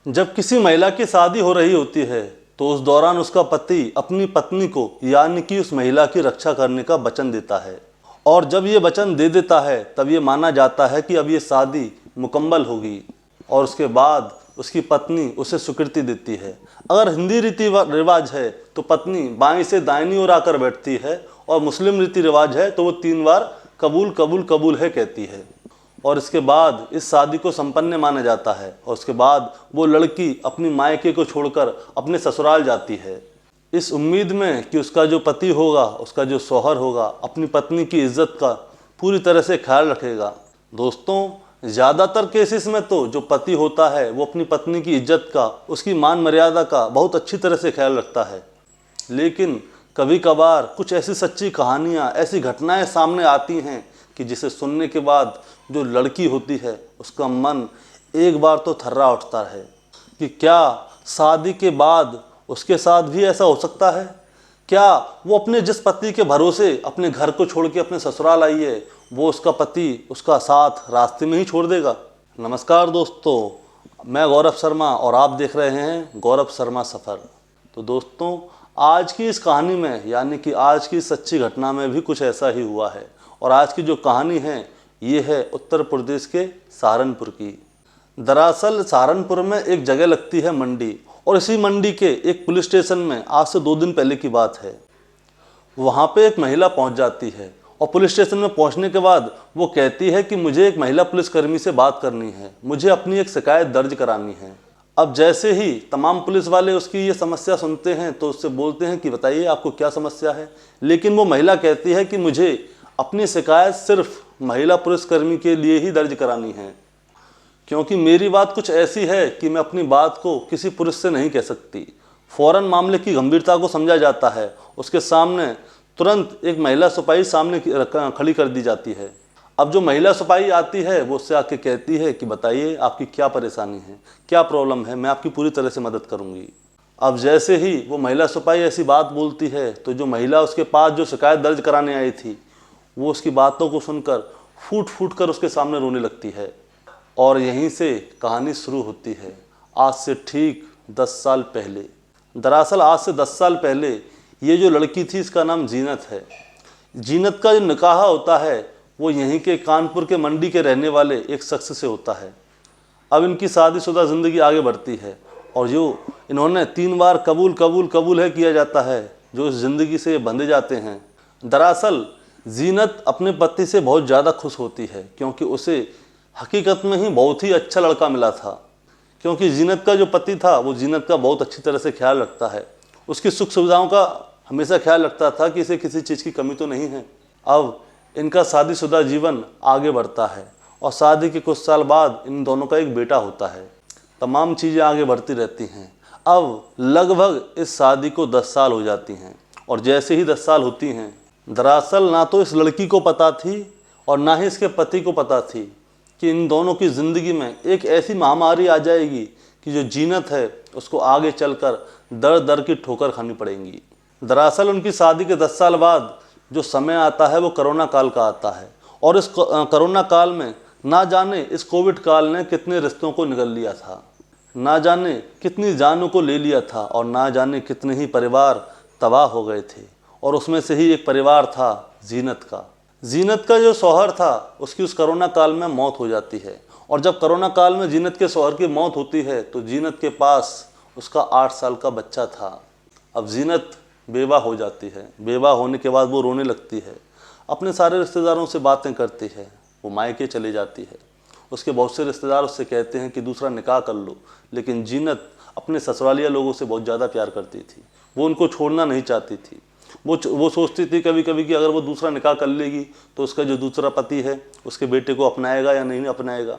जब किसी महिला की शादी हो रही होती है तो उस दौरान उसका पति अपनी पत्नी को यानी कि उस महिला की रक्षा करने का वचन देता है, और जब ये वचन दे देता है तब ये माना जाता है कि अब ये शादी मुकम्मल होगी और उसके बाद उसकी पत्नी उसे स्वीकृति देती है। अगर हिंदी रीति रिवाज है तो पत्नी बाएं से दाहिनी ओर आकर बैठती है, और मुस्लिम रीति रिवाज है तो वो 3 बार कबूल कबूल कबूल है कहती है, और इसके बाद इस शादी को संपन्न माना जाता है। और उसके बाद वो लड़की अपनी मायके को छोड़कर अपने ससुराल जाती है, इस उम्मीद में कि उसका जो पति होगा, उसका जो शौहर होगा, अपनी पत्नी की इज्जत का पूरी तरह से ख्याल रखेगा। दोस्तों, ज़्यादातर केसेस में तो जो पति होता है वो अपनी पत्नी की इज्जत का, उसकी मान मर्यादा का बहुत अच्छी तरह से ख्याल रखता है, लेकिन कभी कभार कुछ ऐसी सच्ची कहानियाँ, ऐसी घटनाएं सामने आती हैं कि जिसे सुनने के बाद जो लड़की होती है उसका मन एक बार तो थर्रा उठता है कि क्या शादी के बाद उसके साथ भी ऐसा हो सकता है। क्या वो अपने जिस पति के भरोसे अपने घर को छोड़ के अपने ससुराल आई है, वो उसका पति उसका साथ रास्ते में ही छोड़ देगा। नमस्कार दोस्तों, मैं गौरव शर्मा और आप देख रहे हैं गौरव शर्मा सफ़र। तो दोस्तों, आज की इस कहानी में यानी कि आज की सच्ची घटना में भी कुछ ऐसा ही हुआ है, और आज की जो कहानी है ये है उत्तर प्रदेश के सहारनपुर की। दरअसल सहारनपुर में एक जगह लगती है मंडी, और इसी मंडी के एक पुलिस स्टेशन में आज से 2 दिन पहले की बात है, वहाँ पे एक महिला पहुँच जाती है, और पुलिस स्टेशन में पहुँचने के बाद वो कहती है कि मुझे एक महिला पुलिसकर्मी से बात करनी है, मुझे अपनी एक शिकायत दर्ज करानी है। अब जैसे ही तमाम पुलिस वाले उसकी ये समस्या सुनते हैं तो उससे बोलते हैं कि बताइए आपको क्या समस्या है, लेकिन वो महिला कहती है कि मुझे अपनी शिकायत सिर्फ महिला पुलिसकर्मी के लिए ही दर्ज करानी है, क्योंकि मेरी बात कुछ ऐसी है कि मैं अपनी बात को किसी पुरुष से नहीं कह सकती। फ़ौरन मामले की गंभीरता को समझा जाता है, उसके सामने तुरंत एक महिला सिपाही सामने खड़ी कर दी जाती है। अब जो महिला सिपाही आती है वो उससे आके कहती है कि बताइए आपकी क्या परेशानी है, क्या प्रॉब्लम है, मैं आपकी पूरी तरह से मदद करूँगी। अब जैसे ही वो महिला सिपाही ऐसी बात बोलती है तो जो महिला उसके पास जो शिकायत दर्ज कराने आई थी वो उसकी बातों को सुनकर फूट फूट कर उसके सामने रोने लगती है, और यहीं से कहानी शुरू होती है। आज से ठीक 10 साल पहले, दरअसल आज से 10 साल पहले ये जो लड़की थी इसका नाम जीनत है। जीनत का जो निकाह होता है वो यहीं के कानपुर के मंडी के रहने वाले एक शख्स से होता है। अब इनकी शादीशुदा ज़िंदगी आगे बढ़ती है, और जो इन्होंने 3 बार कबूल कबूल कबूल है किया जाता है, जो इस ज़िंदगी से बंधे जाते हैं। दरअसल जीनत अपने पति से बहुत ज़्यादा खुश होती है, क्योंकि उसे हकीकत में ही बहुत ही अच्छा लड़का मिला था, क्योंकि जीनत का जो पति था वो जीनत का बहुत अच्छी तरह से ख्याल रखता है, उसकी सुख सुविधाओं का हमेशा ख्याल रखता था कि इसे किसी चीज़ की कमी तो नहीं है। अब इनका शादीशुदा जीवन आगे बढ़ता है, और शादी के कुछ साल बाद इन दोनों का एक बेटा होता है। तमाम चीज़ें आगे बढ़ती रहती हैं। अब लगभग इस शादी को 10 साल हो जाती हैं, और जैसे ही 10 साल होती हैं, दरअसल ना तो इस लड़की को पता थी और ना ही इसके पति को पता थी कि इन दोनों की ज़िंदगी में एक ऐसी महामारी आ जाएगी कि जो जीनत है उसको आगे चलकर दर दर की ठोकर खानी पड़ेंगी। दरअसल उनकी शादी के 10 साल बाद जो समय आता है वो कोरोना काल का आता है, और इस कोरोना काल में ना जाने इस कोविड काल ने कितने रिश्तों को निगल लिया था, ना जाने कितनी जानों को ले लिया था, और ना जाने कितने ही परिवार तबाह हो गए थे। और उसमें से ही एक परिवार था जीनत का। जीनत का जो शौहर था उसकी उस कोरोना काल में मौत हो जाती है, और जब कोरोना काल में जीनत के शौहर की मौत होती है तो जीनत के पास उसका 8 साल का बच्चा था। अब जीनत बेवा हो जाती है। बेवा होने के बाद वो रोने लगती है, अपने सारे रिश्तेदारों से बातें करती है, वो मायके चली जाती है। उसके बहुत से रिश्तेदार उससे कहते हैं कि दूसरा निकाह कर लो, लेकिन जीनत अपने ससुरालिया लोगों से बहुत ज़्यादा प्यार करती थी, वो उनको छोड़ना नहीं चाहती थी। वो सोचती थी कभी कभी कि अगर वो दूसरा निकाह कर लेगी तो उसका जो दूसरा पति है उसके बेटे को अपनाएगा या नहीं अपनाएगा,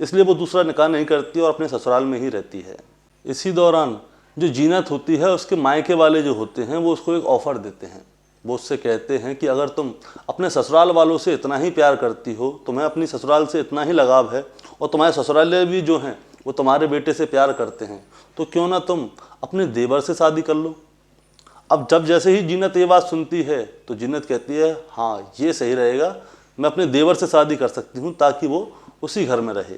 इसलिए वो दूसरा निकाह नहीं करती और अपने ससुराल में ही रहती है। इसी दौरान जो जीनत होती है उसके मायके वाले जो होते हैं वो उसको एक ऑफ़र देते हैं। वो उससे कहते हैं कि अगर तुम अपने ससुराल वालों से इतना ही प्यार करती हो, तुम्हें अपनी ससुराल से इतना ही लगाव है, और तुम्हारे ससुराले भी जो हैं वो तुम्हारे बेटे से प्यार करते हैं, तो क्यों ना तुम अपने देवर से शादी कर लो। अब जब जैसे ही जीनत ये बात सुनती है तो जीनत कहती है हाँ ये सही रहेगा, मैं अपने देवर से शादी कर सकती हूँ ताकि वो उसी घर में रहे।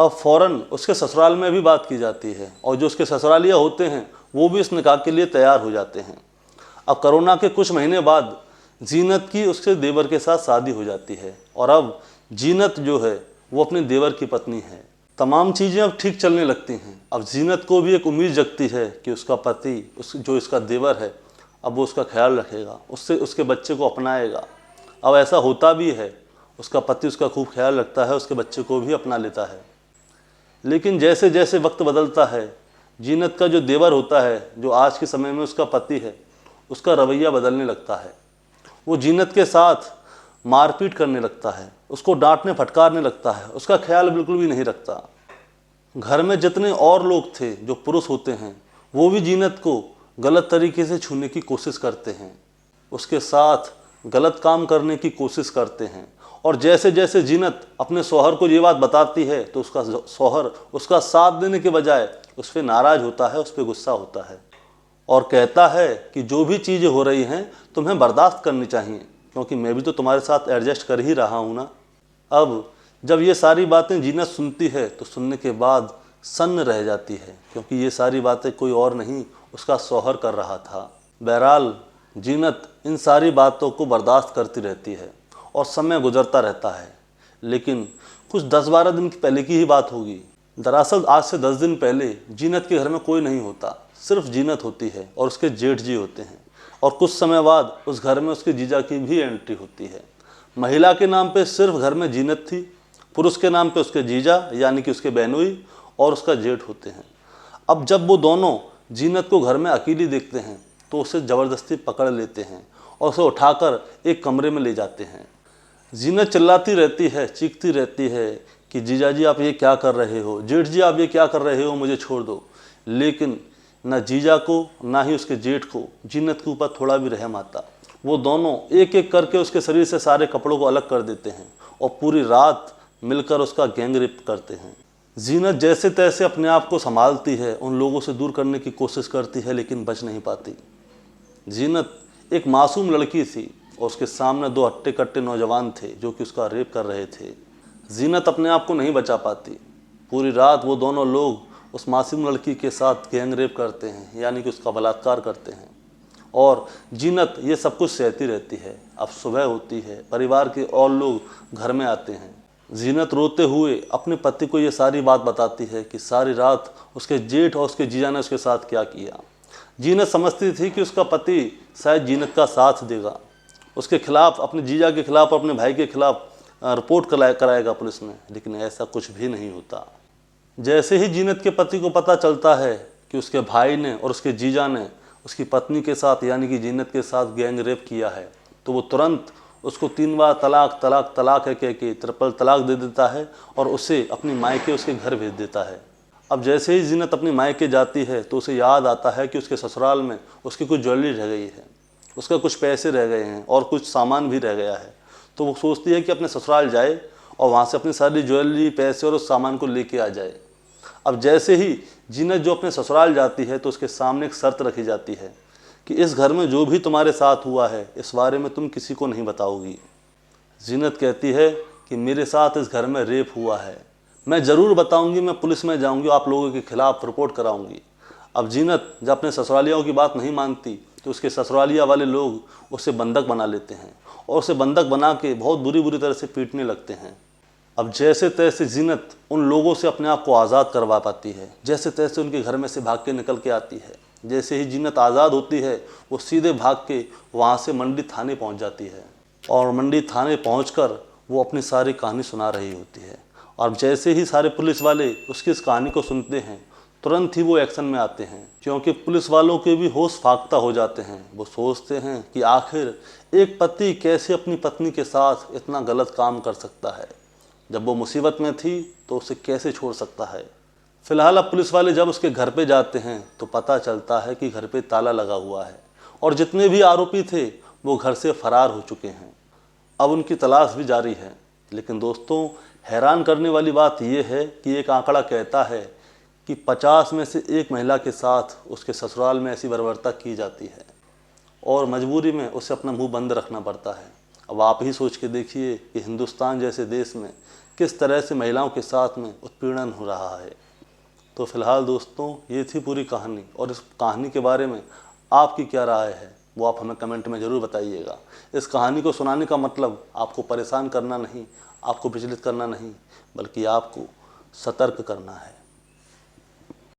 अब फ़ौरन उसके ससुराल में भी बात की जाती है और जो उसके ससुरालिया होते हैं वो भी इस निकाह के लिए तैयार हो जाते हैं। अब कोरोना के कुछ महीने बाद जीनत की उसके देवर के साथ शादी हो जाती है और अब जीनत जो है वो अपने देवर की पत्नी है। तमाम चीज़ें अब ठीक चलने लगती हैं। अब जीनत को भी एक उम्मीद जगती है कि उसका पति जो इसका देवर है अब वो उसका ख्याल रखेगा, उससे उसके बच्चे को अपनाएगा। अब ऐसा होता भी है, उसका पति उसका खूब ख्याल रखता है, उसके बच्चे को भी अपना लेता है। लेकिन जैसे जैसे वक्त बदलता है, जीनत का जो देवर होता है, जो आज के समय में उसका पति है, उसका रवैया बदलने लगता है। वो जीनत के साथ मारपीट करने लगता है, उसको डांटने फटकारने लगता है, उसका ख्याल बिल्कुल भी नहीं रखता। घर में जितने और लोग थे जो पुरुष होते हैं वो भी जीनत को गलत तरीके से छूने की कोशिश करते हैं, उसके साथ गलत काम करने की कोशिश करते हैं। और जैसे जैसे जीनत अपने शौहर को ये बात बताती है तो उसका शौहर उसका साथ देने के बजाय उस पर नाराज़ होता है, उस पर गुस्सा होता है और कहता है कि जो भी चीज़ें हो रही हैं तुम्हें बर्दाश्त करनी चाहिए, क्योंकि मैं भी तो तुम्हारे साथ एडजस्ट कर ही रहा हूँ ना। अब जब ये सारी बातें जीनत सुनती है तो सुनने के बाद सन्न रह जाती है, क्योंकि ये सारी बातें कोई और नहीं उसका शौहर कर रहा था। बहरहाल जीनत इन सारी बातों को बर्दाश्त करती रहती है और समय गुजरता रहता है। लेकिन कुछ 10-12 दिन पहले की ही बात होगी। दरअसल आज से 10 दिन पहले जीनत के घर में कोई नहीं होता, सिर्फ जीनत होती है और उसके जेठ जी होते हैं। और कुछ समय बाद उस घर में उसके जीजा की भी एंट्री होती है। महिला के नाम पे सिर्फ घर में जीनत थी, पुरुष के नाम पे उसके जीजा यानी कि उसके बहनोई और उसका जेठ होते हैं। अब जब वो दोनों जीनत को घर में अकेली देखते हैं तो उसे ज़बरदस्ती पकड़ लेते हैं और उसे उठाकर एक कमरे में ले जाते हैं। जीनत चिल्लाती रहती है, चीखती रहती है कि जीजा जी आप ये क्या कर रहे हो, जेठ जी आप ये क्या कर रहे हो, मुझे छोड़ दो। लेकिन न जीजा को ना ही उसके जेठ को जीनत के ऊपर थोड़ा भी रहम आता। वो दोनों एक एक करके उसके शरीर से सारे कपड़ों को अलग कर देते हैं और पूरी रात मिलकर उसका गैंग रेप करते हैं। जीनत जैसे तैसे अपने आप को संभालती है, उन लोगों से दूर करने की कोशिश करती है, लेकिन बच नहीं पाती। जीनत एक मासूम लड़की थी और उसके सामने 2 हट्टे कट्टे नौजवान थे जो कि उसका रेप कर रहे थे। जीनत अपने आप को नहीं बचा पाती। पूरी रात वो दोनों लोग उस मासूम लड़की के साथ गैंग रेप करते हैं, यानी कि उसका बलात्कार करते हैं। और जीनत ये सब कुछ सहती रहती है। अब सुबह होती है, परिवार के और लोग घर में आते हैं। जीनत रोते हुए अपने पति को ये सारी बात बताती है कि सारी रात उसके जेठ और उसके जीजा ने उसके साथ क्या किया। जीनत समझती थी कि उसका पति शायद जीनत का साथ देगा, उसके खिलाफ, अपने जीजा के खिलाफ, अपने भाई के खिलाफ रिपोर्ट कराएगा पुलिस में, लेकिन ऐसा कुछ भी नहीं होता। जैसे ही जीनत के पति को पता चलता है कि उसके भाई ने और उसके जीजा ने उसकी पत्नी के साथ यानी कि जीनत के साथ गैंग रेप किया है, तो वो तुरंत उसको 3 बार तलाक तलाक तलाक है कह के ट्रिपल तलाक दे देता है और उसे अपनी मायके उसके घर भेज देता है। अब जैसे ही जीनत अपनी मायके जाती है तो उसे याद आता है कि उसके ससुराल में उसकी कुछ ज्वेलरी रह गई है, उसका कुछ पैसे रह गए हैं और कुछ सामान भी रह गया है। तो वो सोचती है कि अपने ससुराल जाए और वहाँ से अपनी सारी ज्वेलरी, पैसे और उस सामान को लेके आ जाए। अब जैसे ही जीनत जो अपने ससुराल जाती है तो उसके सामने एक शर्त रखी जाती है कि इस घर में जो भी तुम्हारे साथ हुआ है इस बारे में तुम किसी को नहीं बताओगी। जीनत कहती है कि मेरे साथ इस घर में रेप हुआ है, मैं ज़रूर बताऊंगी, मैं पुलिस में जाऊंगी, आप लोगों के खिलाफ रिपोर्ट कराऊंगी। अब जीनत जब अपने ससुरालियों की बात नहीं मानती तो उसके ससुरालिया वाले लोग उसे बंधक बना लेते हैं और उसे बंधक बना के बहुत बुरी तरह से पीटने लगते हैं। अब जैसे तैसे जीनत उन लोगों से अपने आप को आज़ाद करवा पाती है, जैसे तैसे उनके घर में से भाग के निकल के आती है। जैसे ही जीनत आज़ाद होती है वो सीधे भाग के वहाँ से मंडी थाने पहुँच जाती है और मंडी थाने पहुँचकर वो अपनी सारी कहानी सुना रही होती है। और जैसे ही सारे पुलिस वाले उसकी इस कहानी को सुनते हैं तुरंत ही वो एक्शन में आते हैं, क्योंकि पुलिस वालों के भी होश फाख्ता हो जाते हैं। वो सोचते हैं कि आखिर एक पति कैसे अपनी पत्नी के साथ इतना गलत काम कर सकता है, जब वो मुसीबत में थी तो उसे कैसे छोड़ सकता है। फिलहाल अब पुलिस वाले जब उसके घर पे जाते हैं तो पता चलता है कि घर पे ताला लगा हुआ है और जितने भी आरोपी थे वो घर से फरार हो चुके हैं। अब उनकी तलाश भी जारी है। लेकिन दोस्तों, हैरान करने वाली बात यह है कि एक आंकड़ा कहता है कि 50 में से एक महिला के साथ उसके ससुराल में ऐसी बर्बरता की जाती है और मजबूरी में उसे अपना मुंह बंद रखना पड़ता है। अब आप ही सोच के देखिए कि हिंदुस्तान जैसे देश में किस तरह से महिलाओं के साथ में उत्पीड़न हो रहा है। तो फिलहाल दोस्तों ये थी पूरी कहानी, और इस कहानी के बारे में आपकी क्या राय है वो आप हमें कमेंट में ज़रूर बताइएगा। इस कहानी को सुनाने का मतलब आपको परेशान करना नहीं, आपको विचलित करना नहीं, बल्कि आपको सतर्क करना है।